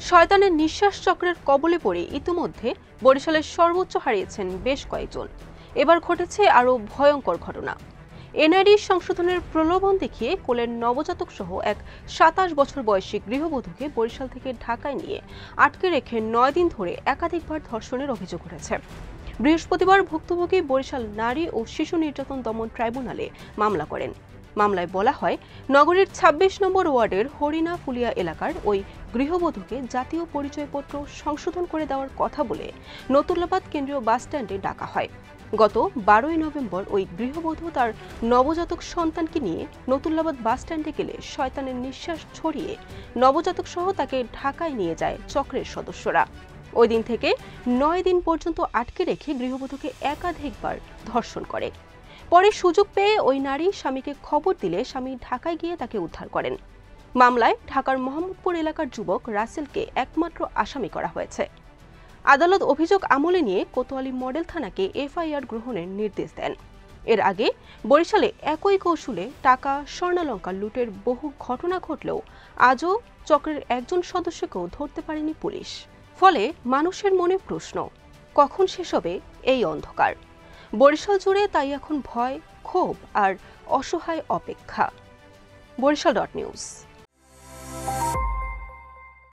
শয়তানের নিঃশ্বাস চক্রের কবলে পড়ে ইতিমধ্যে বরিশালের সর্বোচ্চ হারিয়েছেন বেশ কয়েকজন। এবার ঘটেছে আরও ভয়ঙ্কর ঘটনা। এনআইডি সংশোধনের প্রলোভন দেখিয়ে কোলের নবজাতক সহ এক ২৭ বছর বয়সী গৃহবধূকে বরিশাল থেকে ঢাকায় নিয়ে আটকে রেখে ৯ দিন ধরে একাধিকবার ধর্ষণের অভিযোগ উঠেছে। বৃহস্পতিবার ভুক্তভোগী বরিশাল নারী ও শিশু নির্যাতন দমন ট্রাইব্যুনালে মামলা করেন। মামলায় বলা হয়, নগরীর ২৬ নম্বর ওয়ার্ডের হরিণা ফুলিয়া এলাকার ওই গৃহবধূকে জাতীয় পরিচয়পত্র সংশোধন করে দেওয়ার কথা বলে নতুল্লাবাদ কেন্দ্রীয় বাসস্ট্যান্ডে ডাকা হয়। গত ১২ই নভেম্বর ওই গৃহবধূ তার নবজাতক সন্তানকে নিয়ে নতুল্লাবাদ বাসস্ট্যান্ডে গেলে শয়তানের নিঃশ্বাস ছড়িয়ে নবজাতক সহ তাকে ঢাকায় নিয়ে যায় চক্রের সদস্যরা। ওই দিন থেকে ৯ দিন পর্যন্ত আটকে রেখে গৃহবধূকে একাধিকবার ধর্ষণ করে। পরে সুযোগ পেয়ে ওই নারী স্বামীকে খবর দিলে স্বামী ঢাকায় গিয়ে তাকে উদ্ধার করেন। মামলায় ঢাকার মোহাম্মদপুর এলাকার যুবক রাসেলকে একমাত্র আসামি করা হয়েছে। আদালত অভিযোগ আমলে নিয়ে কোতোয়ালি মডেল থানাকে এফআইআর গ্রহণের নির্দেশ দেন। এর আগে বরিশালে একই কৌশলে টাকা স্বর্ণালঙ্কার লুটের বহু ঘটনা ঘটলেও আজও চক্রের একজন সদস্যকেও ধরতে পারেনি পুলিশ। ফলে মানুষের মনে প্রশ্ন, কখন শেষ হবে এই অন্ধকার? বরিশাল জুড়ে তাই এখন ভয়, ক্ষোভ আর অসহায় অপেক্ষা। বরিশাল.নিউজ।